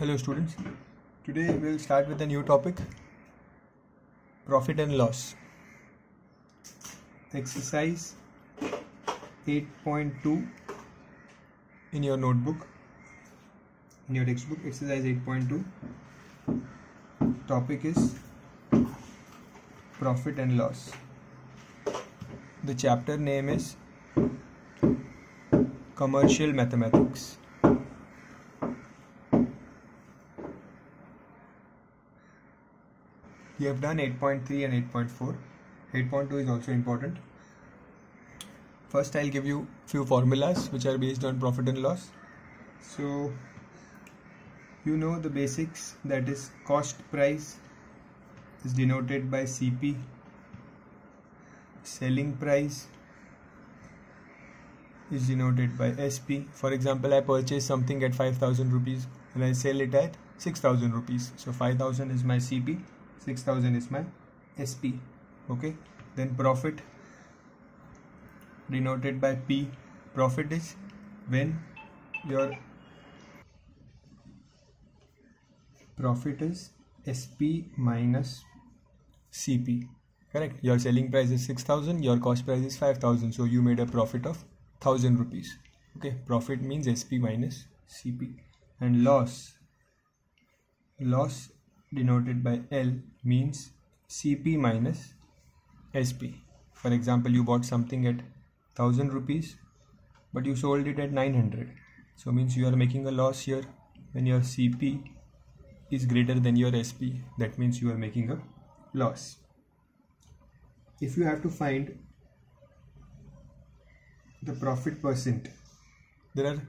Hello students, today we'll start with a new topic, profit and loss. Exercise 8.2 in your notebook, in your textbook, exercise 8.2. Topic is profit and loss. The chapter name is Commercial Mathematics. We have done 8.3 and 8.4. 8.2 is also important. First, I'll give you few formulas which are based on profit and loss. So, you know the basics, that is cost price is denoted by CP, selling price is denoted by SP. For example, I purchase something at 5,000 rupees and I sell it at 6,000 rupees. So 5,000 is my CP, 6,000 is my SP. Okay, then profit denoted by P. Profit is when your profit is SP minus CP. Correct? Your selling price is 6,000, your cost price is 5,000, so you made a profit of 1,000 rupees. Okay, profit means SP minus CP. And loss denoted by L means CP minus SP. For example, you bought something at 1,000 rupees but you sold it at 900. So means you are making a loss here when your CP is greater than your SP. That means you are making a loss. If you have to find the profit percent, there are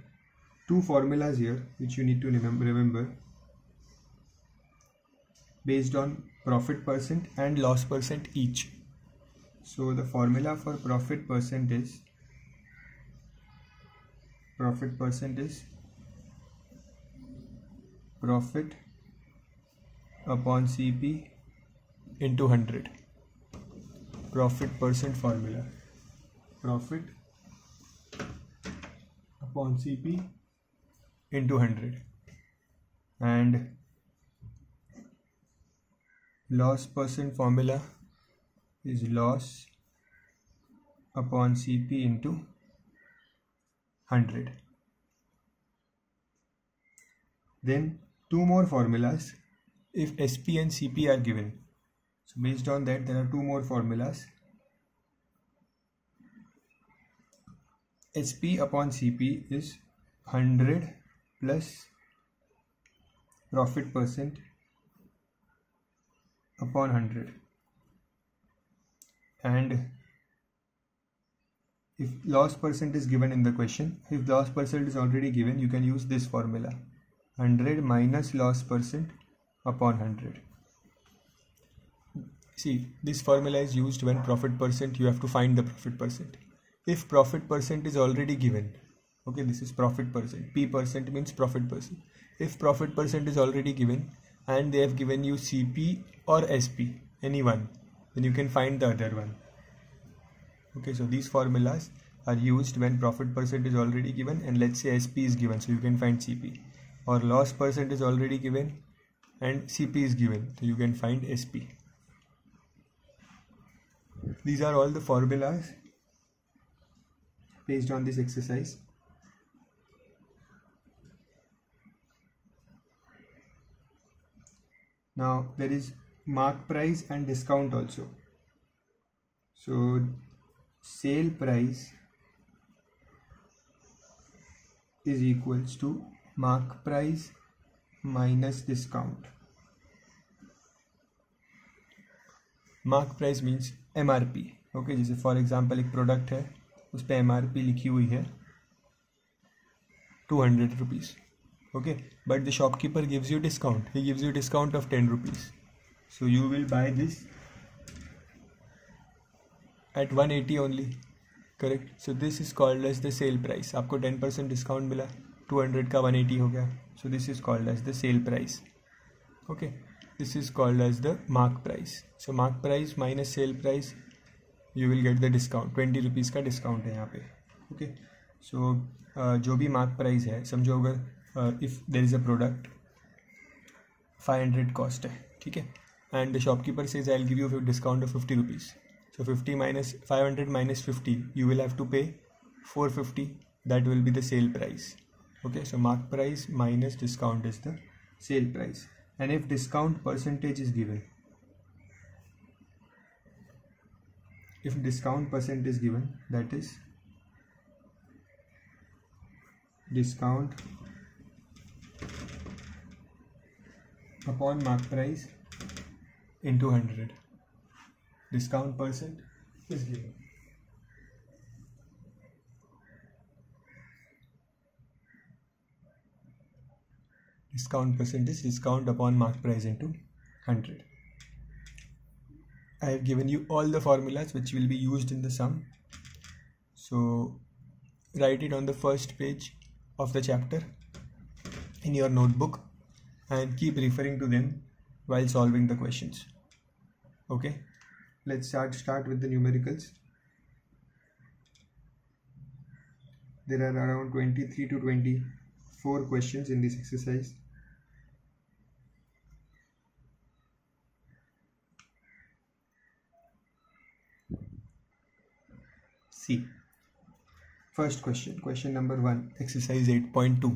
two formulas here which you need to remember based on profit percent and loss percent each. So the formula for profit percent is profit upon CP into 100. Profit percent formula, profit upon CP into 100. And loss percent formula is loss upon CP into 100. Then two more formulas if SP and CP are given. So based on that, there are two more formulas. SP upon CP is 100 plus profit percent upon 100. And if loss percent is given in the question, if loss percent is already given, you can use this formula, 100 minus loss percent upon 100. See, this formula is used when profit percent, you have to find the profit percent. If profit percent is already given, okay, this is profit percent, P percent means profit percent. If profit percent is already given and they have given you CP or SP, any one, then you can find the other one. Okay, so these formulas are used when profit percent is already given and let's say SP is given, so you can find CP. Or loss percent is already given and CP is given, so you can find SP. These are all the formulas based on this exercise. Now there is mark price and discount also. So sale price is equals to mark price minus discount. Mark price means MRP. Okay, जैसे for example एक product है उस पर MRP लिखी हुई है 200 rupees. Okay, but the shopkeeper gives you discount, he gives you discount of 10 rupees. So you will buy this at 180 only. Correct. So this is called as the sale price. आपको 10% discount मिला, 200 का 180 हो गया. So this is called as the sale price. Okay, this is called as the mark price. So mark price minus sale price, you will get the discount. 20 rupees का discount है यहाँ पे. Okay, सो जो भी मार्क प्राइस है, समझो अगर if there is a product 500 cost है, ठीक है. And the shopkeeper says I will give you discount of 50 rupees. So 50 minus 500 minus 50, you will have to pay 450. That will be the sale price. Okay, so mark price minus discount is the sale price. And if discount percentage is given, if discount percent is given, that is discount upon mark price into 100. Discount percent is given. Discount percent is discount upon mark price into 100. I have given you all the formulas which will be used in the sum. So write it on the first page of the chapter in your notebook and keep referring to them while solving the questions. Okay. Let's start with the numericals. There are around 23 to 24 questions in this exercise. See, first question number 1, exercise 8.2.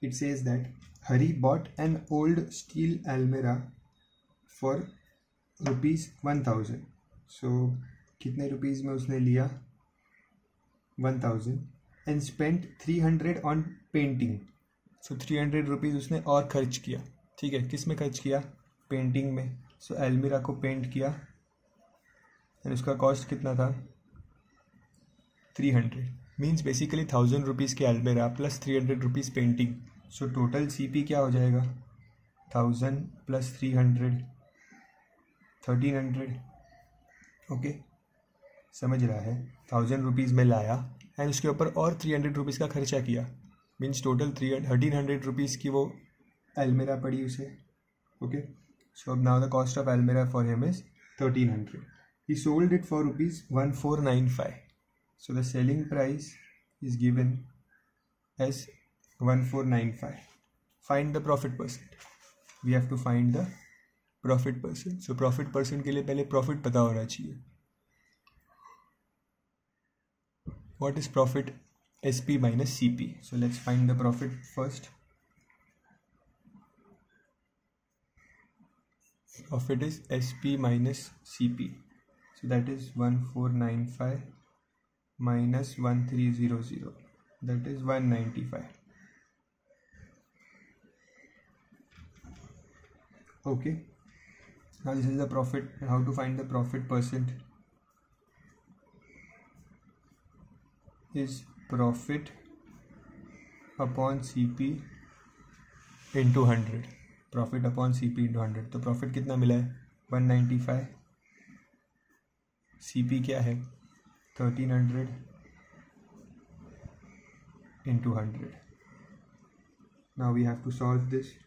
It says that Hari bought an old steel almirah for ₹1000. So कितने rupees में उसने लिया? 1000 and spent 300 on painting. So 300 rupees उसने और खर्च किया, ठीक है. किस में खर्च किया? पेंटिंग में. सो अलमीरा को पेंट किया एंड उसका कॉस्ट कितना था? 300. मीन्स बेसिकली 1000 रुपीज़ के अलमीरा plus 300 rupees painting. So total CP क्या हो जाएगा? 1000 प्लस 300 1300. ओके, समझ रहा है? 1000 रुपीज़ में लाया एंड उसके ऊपर और 300 रुपीज़ का खर्चा किया. मीन्स टोटल 1300 रुपीज़ की वो अलमीरा पड़ी उसे. ओके, सो अब नाउ द कॉस्ट ऑफ अलमीरा for him is 1300. He sold it for ₹1495. So the selling price is given as 1495. Find the profit percent. We have to find the profit percent. So profit percent के लिए पहले profit पता होना चाहिए. What is profit? SP minus CP. So let's find the profit first. Profit is SP minus CP. So that is 1495 minus 1300. That is 195. Okay, now this is the profit. How to find the profit percent? Is profit upon CP into 100. Profit upon CP into 100. तो profit कितना मिला है? 195. CP क्या है? 1300 into 100. Now we have to solve this.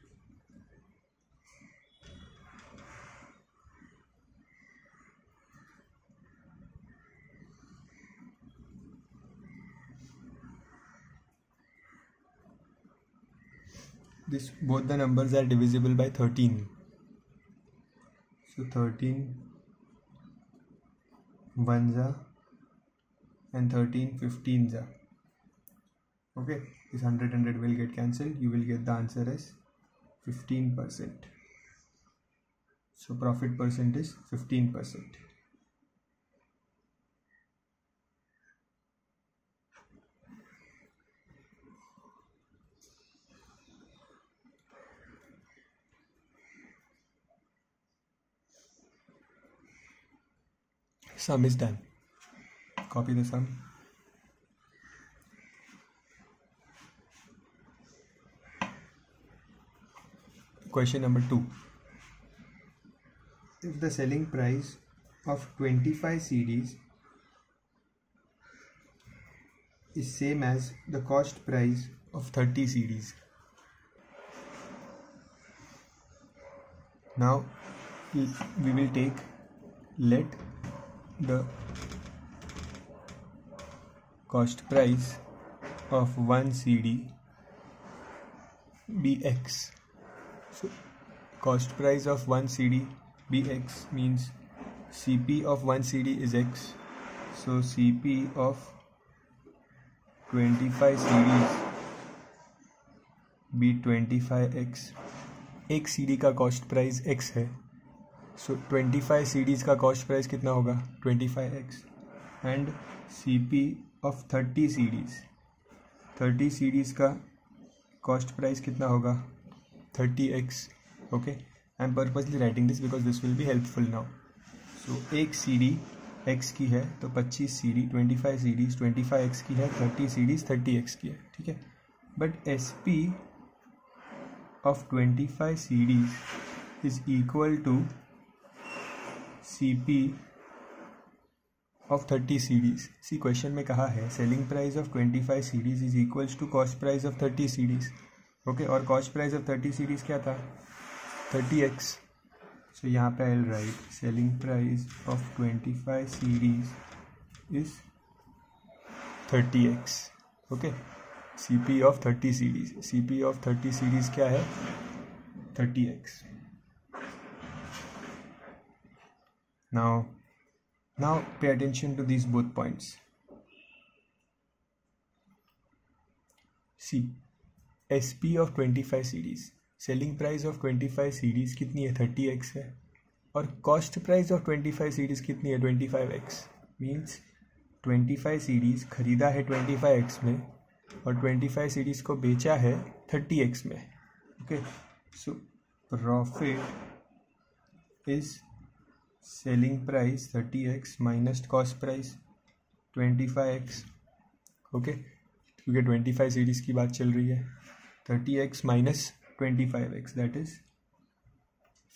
Both the numbers are divisible by 13. So 13 ones are and 13 15s are. Okay, this 100 will get cancelled. You will get the answer as 15%. So profit percent is 15%. Sum is done. Copy the sum. Question number 2. If the selling price of 25 CDs is same as the cost price of 30 CDs. Now we will take let the cost price of one CD be X. So cost price of one CD be X means CP of one CD is X. So CP of 25 CDs be 25X. एक CD का cost price X है, so 25 CDs का cost price कितना होगा 25X. And CP of 30 CDs का cost price कितना होगा 30X. Okay, I am purposely writing this because this will be helpful now. So एक CD X की है तो 25 CD 25 CDs 25X की है, 30 CDs 30X की है, ठीक है. But SP of 25 CDs is equal to CP of 30 CDs. See question में कहा है selling price of 25 CDs is equals to cost price of 30 CDs. Okay, और कॉस्ट प्राइस ऑफ 30 CDs क्या था 30X. सो यहाँ पे I will write selling price of 25 CDs is 30X. Okay, CP of 30 CDs, CP of 30 CDs क्या है 30X. Now pay attention to these both points. See, SP of 25 CDs, selling price of 25 CDs कितनी है 30X है, और cost price of 25 CDs कितनी है 25X. Means 25 CDs खरीदा है 25X में और 25 CDs को बेचा है 30X में. Okay, so profit is selling price 30X minus cost price 25X. Okay, क्योंकि 25 CDs की बात चल रही है. 30X minus 25X that is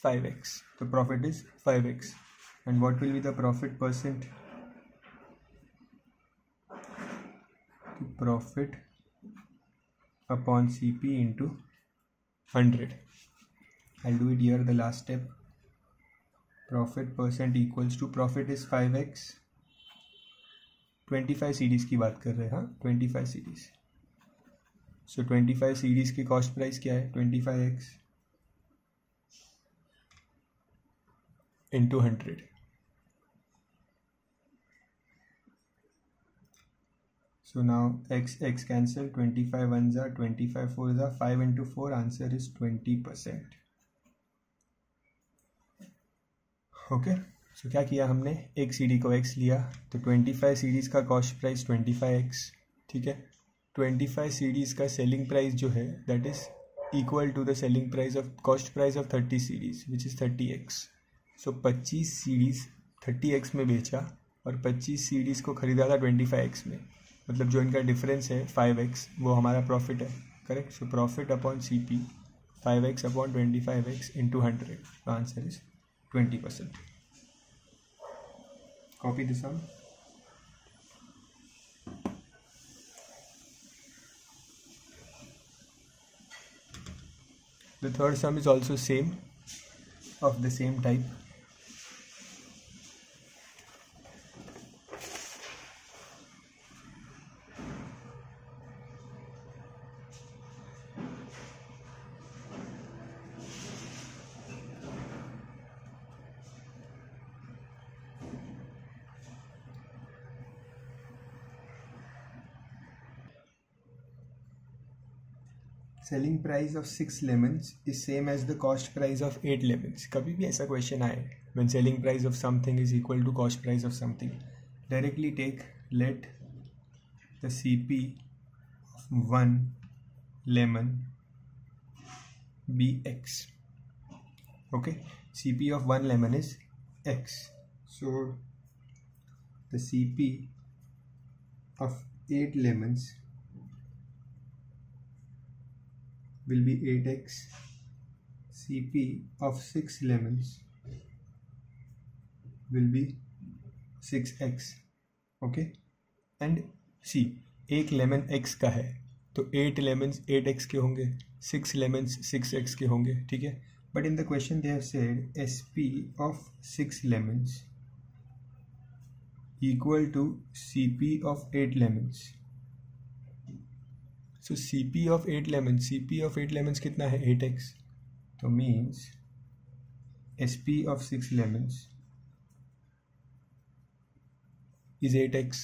5X. तो profit is 5X. And what will be the profit percent? Profit upon CP into 100. I'll do it here, the last step. Profit percent equals to, profit is 5X. 25 CDs की बात कर रहे हैं, हाँ 25 CDs. So 25 CDs की cost price क्या है 25X into 100. So now x cancel, 25 ones are 25 fours are 5 into 4, answer is 20%. Okay, सो क्या किया हमने, एक CD को X लिया तो 25 CDs का कॉस्ट प्राइस 25X. ठीक है, 25 CDs का सेलिंग प्राइस जो है that is equal to the selling price of cost price of 30 CDs which is 30X. So 25 CDs 30X में बेचा और 25 CDs को खरीदा था 25X में, मतलब जो इनका डिफरेंस है 5X वो हमारा प्रॉफिट है. Correct. So profit upon CP 5X upon 25X into 100. The answer is 20%. Copy the sum. The third sum is also same, of the same type. Selling price of 6 lemons is same as the cost price of 8 lemons. कभी भी ऐसा question आए when selling price of something is equal to cost price of something, directly take let the CP of 1 lemon be X. Okay, CP of 1 lemon is X. So the CP of 8 lemons will be 8X. CP of 6 lemons will be 6X. Okay, and see, एक lemon X का है तो 8 lemons 8X के होंगे, 6 lemons 6X के होंगे. ठीक है, but in the question they have said SP of 6 lemons equal to CP of 8 lemons. So CP of 8 lemons, CP of 8 lemons कितना है 8x, तो means SP of 6 lemons is 8x.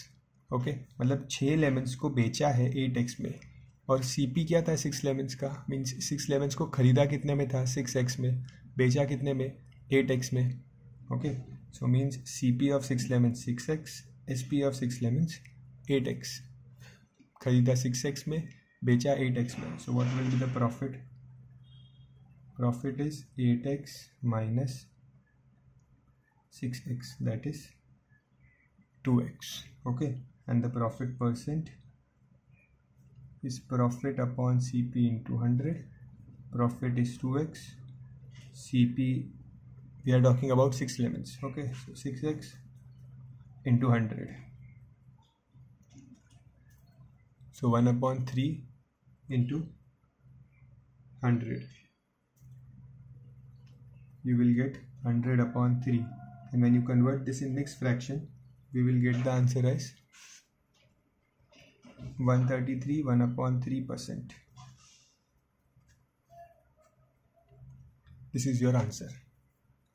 Okay मतलब 6 lemons को बेचा है 8x में, और CP क्या था 6 लेमन्स का, मीन्स 6 लेमन्स को खरीदा कितने में था 6x में, बेचा कितने में 8x में. Okay so means CP of 6 lemons 6x, SP of 6 lemons 8x. खरीदा 6x में, बेचा 8x में. So what will be the profit? Profit is 8x minus 6x, that is 2x. Okay, and the profit percent is profit upon CP into 100. Profit is 2x. CP, we are talking about 6 lemons. Okay, so 6x into 100. So 1 upon 3 into 100. You will get 100 upon 3. And when you convert this in mixed fraction, we will get the answer as 133 1 upon 3%. This is your answer.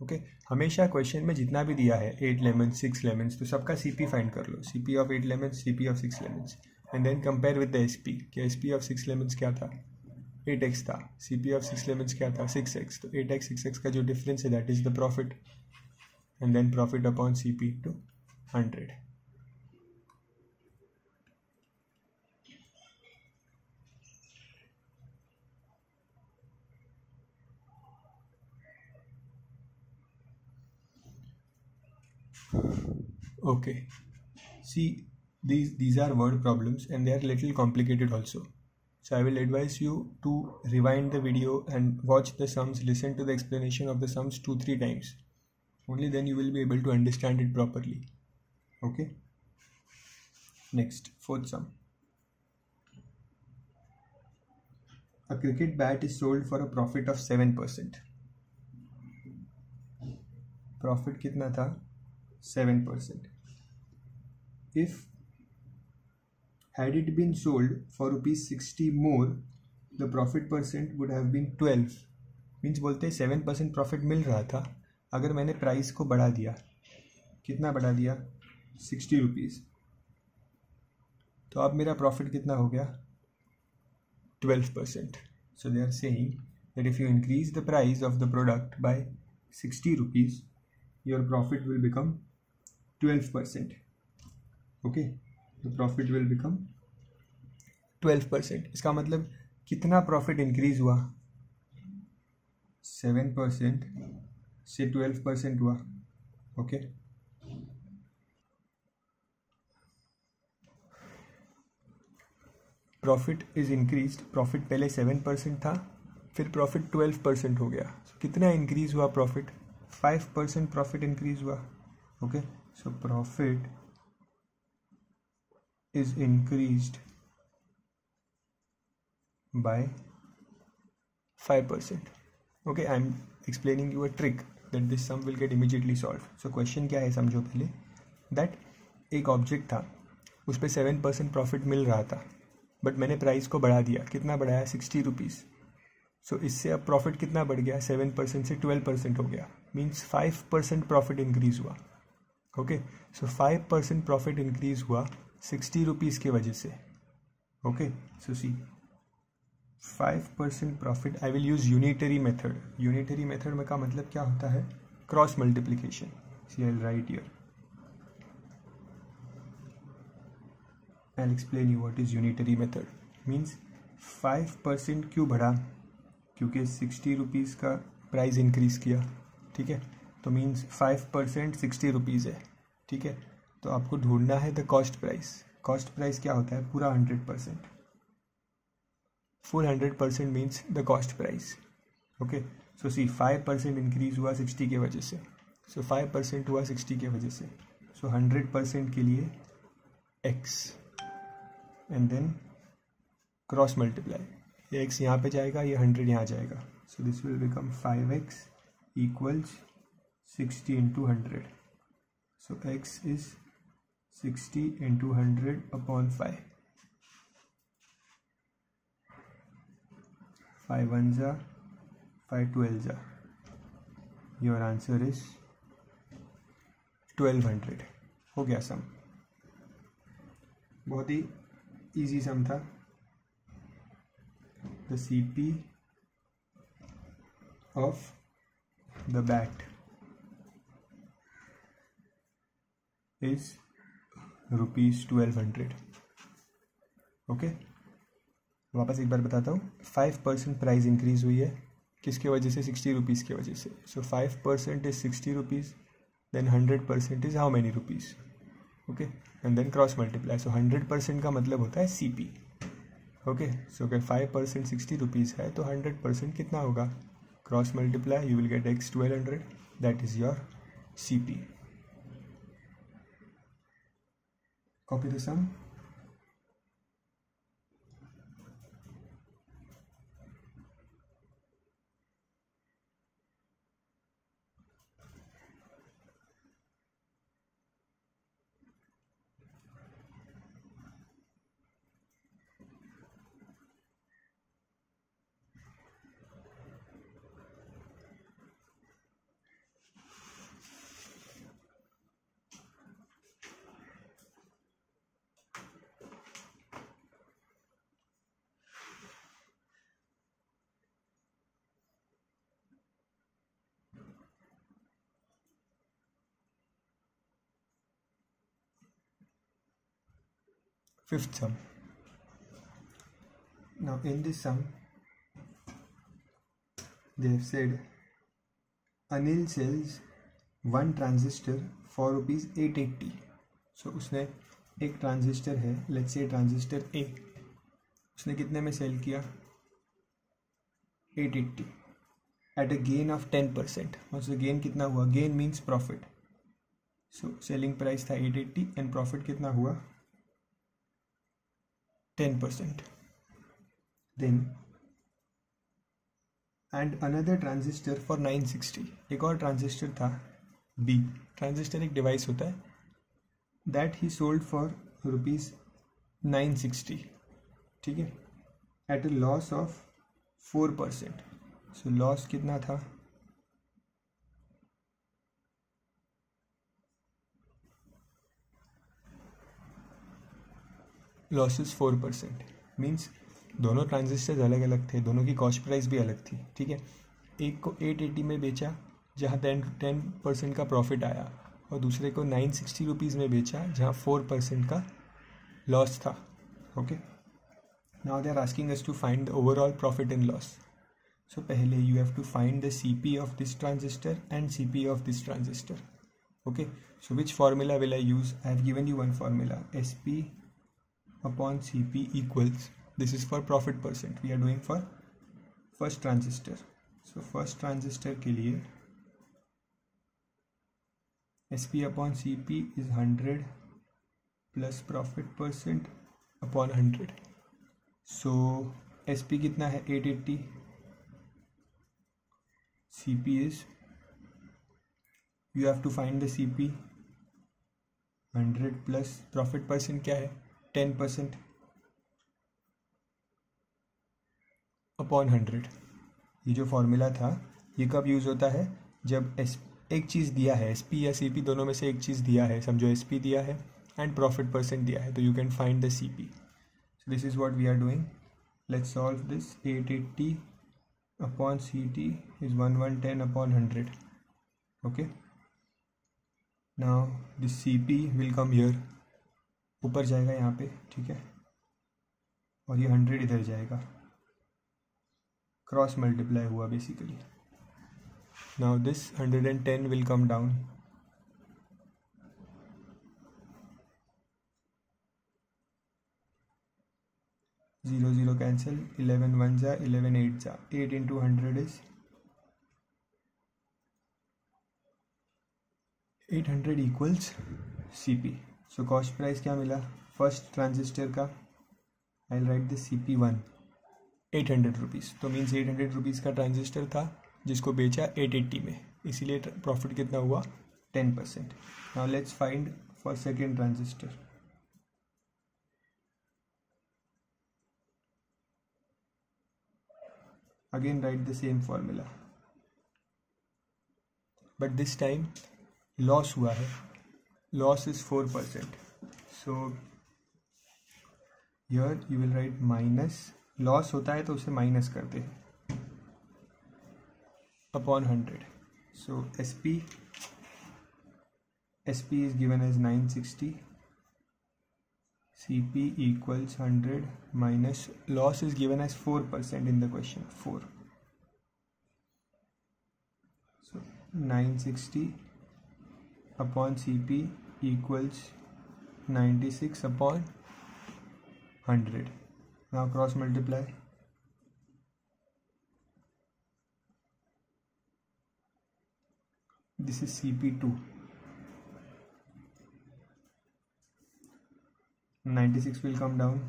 Okay हमेशा question में जितना भी दिया है 8 lemons 6 lemons तो सबका CP find कर लो. CP of 8 lemons, CP of 6 lemons, and then compare with the SP. क्या SP ऑफ 6 लेमन्स क्या था 8x था, CP ऑफ 6 लेमन्स क्या था 6x. तो 8x 6x का जो डिफरेंस है that is the profit, and then profit upon CP to 100. Okay, see these are word problems and they are little complicated also, so I will advise you to rewind the video and watch the sums, listen to the explanation of the sums 2-3 times, only then you will be able to understand it properly. Okay, next, fourth sum. A cricket bat is sold for a profit of 7%. Profit कितना था 7%. If had it been sold for rupees 60 more, the profit percent would have been 12. Means बोलते हैं 7% profit मिल रहा था, अगर मैंने price को बढ़ा दिया, कितना बढ़ा दिया 60 रुपीज़, तो अब मेरा प्रॉफिट कितना हो गया 12%. So they are saying that if you increase the price of the product by 60 rupees, your profit will become 12%. Okay, the profit will become 12%. इसका मतलब कितना प्रॉफिट इंक्रीज हुआ 7% से 12% हुआ. Okay profit is increased. Profit पहले 7% था, फिर profit 12% हो गया. कितना इंक्रीज हुआ प्रॉफिट 5% प्रॉफिट इंक्रीज हुआ. Okay so profit is increased by 5%. Okay, I am explaining you a trick that this sum will get immediately solved. So question क्या है समझो पहले, that एक ऑब्जेक्ट था उस पर 7% प्रॉफिट मिल रहा था, बट मैंने प्राइस को बढ़ा दिया. कितना बढ़ाया 60 रुपीज़. सो इससे अब प्रॉफिट कितना बढ़ गया 7% से 12% हो गया, मीन्स 5% प्रॉफिट इंक्रीज हुआ. ओके सो 5% प्रॉफिट इंक्रीज हुआ 60 रुपीज़ की वजह से. Okay so see 5% profit. I will use unitary method. Unitary method में का मतलब क्या होता है cross multiplication. See I will write here, I will explain you what is unitary method. Means 5% क्यों बढ़ा, क्योंकि 60 रुपीज़ का प्राइस इंक्रीज किया. ठीक है, तो मीन्स 5% 60 रुपीज़ है. ठीक है, तो आपको ढूंढना है the cost price. Cost price क्या होता है पूरा 100%. Full 100% means the cost price. Okay so see 5% increase हुआ 60 के वजह से. सो 5% हुआ 60 के वजह से. सो 100% के लिए x and then cross multiply. ये x यहाँ पे जाएगा, ये 100 यहाँ जाएगा. So this will become 5x equals 60 into 100. So x is 60 into 100 upon 5. 5 1 जा 5 12 जा, योर आंसर इज 1200। हो गया सम, बहुत ही इजी सम था। The CP of the bat is ₹1200। Okay, वापस एक बार बताता हूँ। 5% प्राइस इंक्रीज हुई है, किसके वजह से? 60 रुपीज़ की वजह से। So 5% is 60 rupees, then 100% is how many rupees? Okay, and then cross multiply. So 100% का मतलब होता है CP। ओके, सो अगर 5% 60 रुपीज़ है तो 100% कितना होगा? Cross multiply, you will get x 1200, that is your CP। Copy the sum. Fifth sum. Now in this sum they have said Anil sells one transistor for ₹880. So उसने एक transistor है, let's say transistor A, उसने कितने में cell किया? 880 at a gain of 10%। मतलब gain कितना हुआ? Gain means profit. So selling price था 880 एंड प्रॉफिट कितना हुआ? 10%। Then and another transistor for 960, एक और ट्रांजिस्टर था B। ट्रांजिस्टर एक डिवाइस होता है, दैट ही सोल्ड फॉर ₹960, ठीक है, at a loss of 4%। So loss कितना था? लॉसेस 4%। मीन्स दोनों ट्रांजिस्टर्स अलग अलग थे, दोनों की कॉस्ट प्राइस भी अलग थी, ठीक है। एक को 880 में बेचा जहाँ 10% का प्रॉफिट आया, और दूसरे को 960 रुपीज़ में बेचा जहाँ 4% का लॉस था। Okay, now they are asking us to find the overall profit and loss. So पहले you have to find the CP of this transistor and CP of this transistor. Okay, so which formula will I use? I have given you one formula, SP upon CP equals, this is for profit percent, we are doing for first transistor. So first transistor के लिए SP upon CP is 100 plus profit percent upon 100. So SP कितना है? 880, CP is, you have to find the CP, 100 plus profit percent क्या है? 10% upon 100। ये जो formula था ये कब यूज़ होता है? जब एक चीज़ दिया है, SP या CP दोनों में से एक चीज़ दिया है, समझो SP दिया है एंड प्रॉफिट परसेंट दिया है, तो you can find the CP। So this is what we are doing. Let's solve this. 880 upon CT is 1110 upon 100। Okay, now this CP will come here, ऊपर जाएगा यहाँ पे, ठीक है, और ये 100 इधर जाएगा, क्रॉस मल्टीप्लाई हुआ basically. Now this 110 will come down, zero zero cancel, 11 1 जा, 11 8 जा, 8 into 100 is 800 equals CP। So cost price क्या मिला फर्स्ट ट्रांजिस्टर का? आई राइट दिस CP1 800 रुपीज़। तो मीन्स 800 रुपीज़ का ट्रांजिस्टर था जिसको बेचा 880 में, इसीलिए प्रॉफिट कितना हुआ? 10%। Now let's find for second transistor. again write the same formula, but this time loss हुआ है, loss is 4%, so here you will write minus, loss होता है तो उसे माइनस करते हैं upon 100, so SP is given as 960, CP equals 100 minus loss is given as 4% in the question, 4. So 960 upon CP equals 96 upon 100. Now cross multiply. This is CP2. 96 will come down.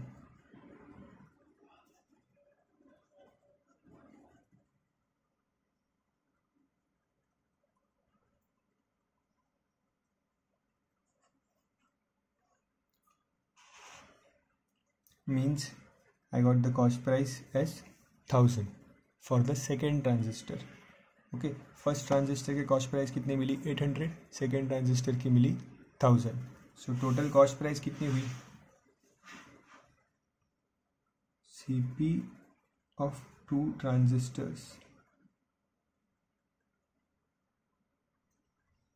Means I got the cost price as 1000 for the second transistor. Okay, first transistor के cost price कितनी मिली 800, second transistor की मिली 1000. So total cost price कितनी हुई? CP of two transistors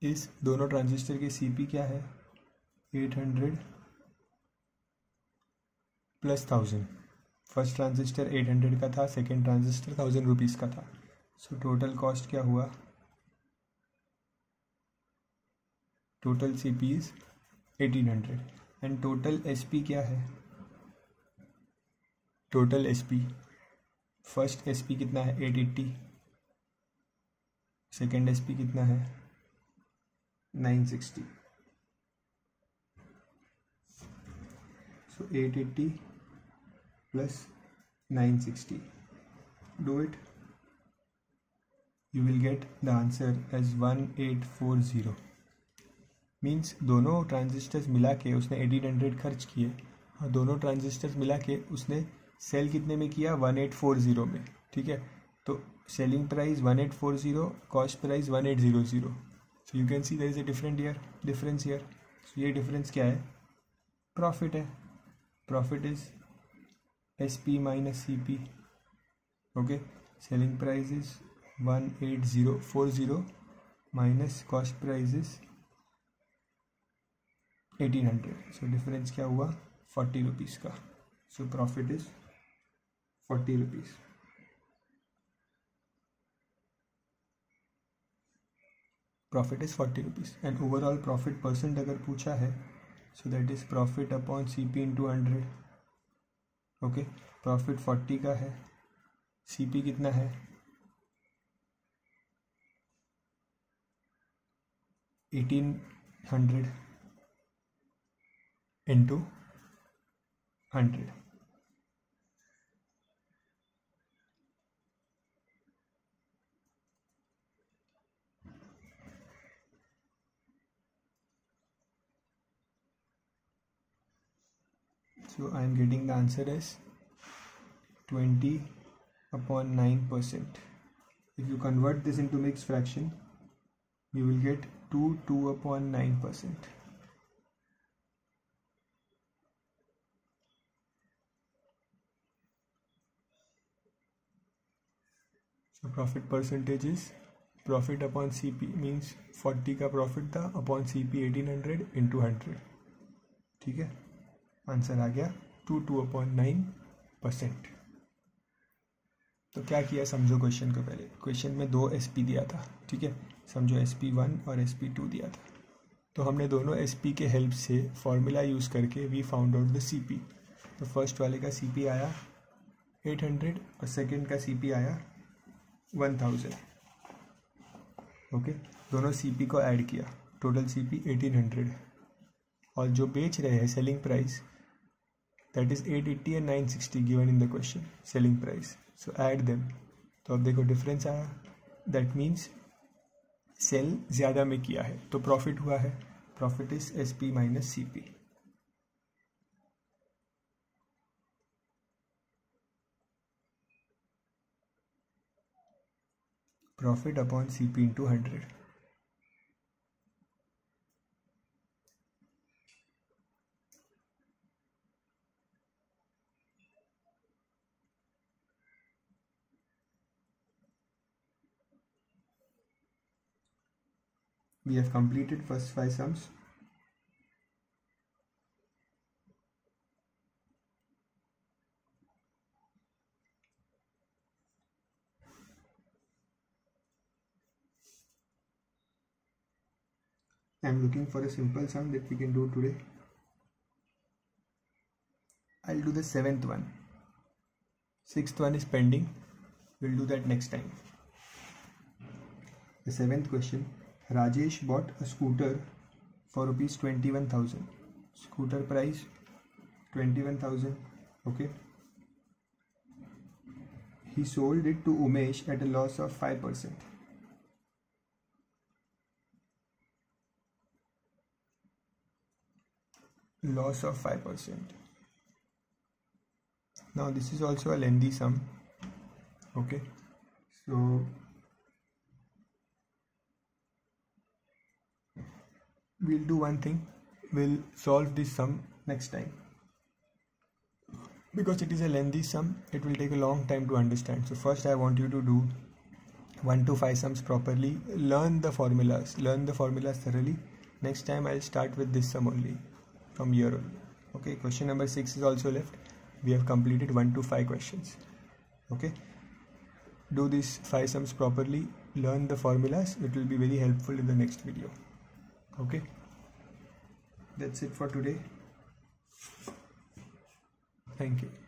इस दोनों transistor के CP क्या है 800 प्लस 1000. फर्स्ट ट्रांजिस्टर 800 का था, सेकेंड ट्रांजिस्टर 1000 रुपीज़ का था. सो टोटल कॉस्ट क्या हुआ? Total CP is 1800 and total SP क्या है? टोटल SP फर्स्ट SP कितना है 880, सेकेंड SP कितना है 960. So 880 plus 960. Do it. You will get the answer as 1840. Means दोनों ट्रांजिस्टर्स मिला के उसने 1800 खर्च किए और दोनों ट्रांजिस्टर्स मिला के उसने सेल कितने में किया 1840 में. ठीक है, तो selling price 1840, cost price 1800. So you can see there is a difference here. So ये डिफरेंस क्या है? प्रॉफिट है. Profit is SP minus CP. Okay, selling price is 18040 minus cost price is 1800. So difference क्या हुआ 40 rupees का. So profit is 40 rupees. Profit is 40 rupees and overall profit percent अगर पूछा है, so that is profit upon CP into 100. Okay, profit 40 का है, CP कितना है 1800 into 100. So I am getting the answer as 20 upon 9%. If you convert this into mixed fraction, you will get 2 upon 9%. So profit percentage is profit upon CP, means 40 का profit था upon CP 1800 into 100. ठीक है, answer आ गया 2 upon 9%. तो क्या किया समझो question को. पहले क्वेश्चन में 2 SP दिया था. ठीक है, समझो SP1 और SP2 दिया था. तो हमने दोनों SP के हेल्प से फॉर्मूला यूज़ करके we found out the CP. तो फर्स्ट वाले का CP आया 800 और सेकंड का CP आया 1000. ओके, दोनों CP को ऐड किया, टोटल CP 1800 और जो बेच रहे हैं selling price that is 880 and 960 given in the question, selling price. So add them. तो अब देखो डिफरेंस आया, that means सेल ज़्यादा में किया है तो प्रॉफिट हुआ है. Profit is SP minus CP. profit upon CP into 100. We have completed first 5 sums. I am looking for a simple sum that we can do today. I'll do the 7th one. 6th one is pending. We'll do that next time. The 7th question. Rajesh bought a scooter for rupees 21,000. Scooter price 21,000. Okay. He sold it to Umesh at a loss of 5%. Loss of 5%. Now this is also a lengthy sum. Okay. So we'll do one thing. We'll solve this sum next time. Because it is a lengthy sum, it will take a long time to understand. So first I want you to do 1 to 5 sums properly. Learn the formulas thoroughly. Next time I'll start with this sum only from here on. Okay, question number 6 is also left. We have completed 1 to 5 questions. Okay, do these 5 sums properly, learn the formulas. It will be very helpful in the next video. Okay, that's it for today. Thank you.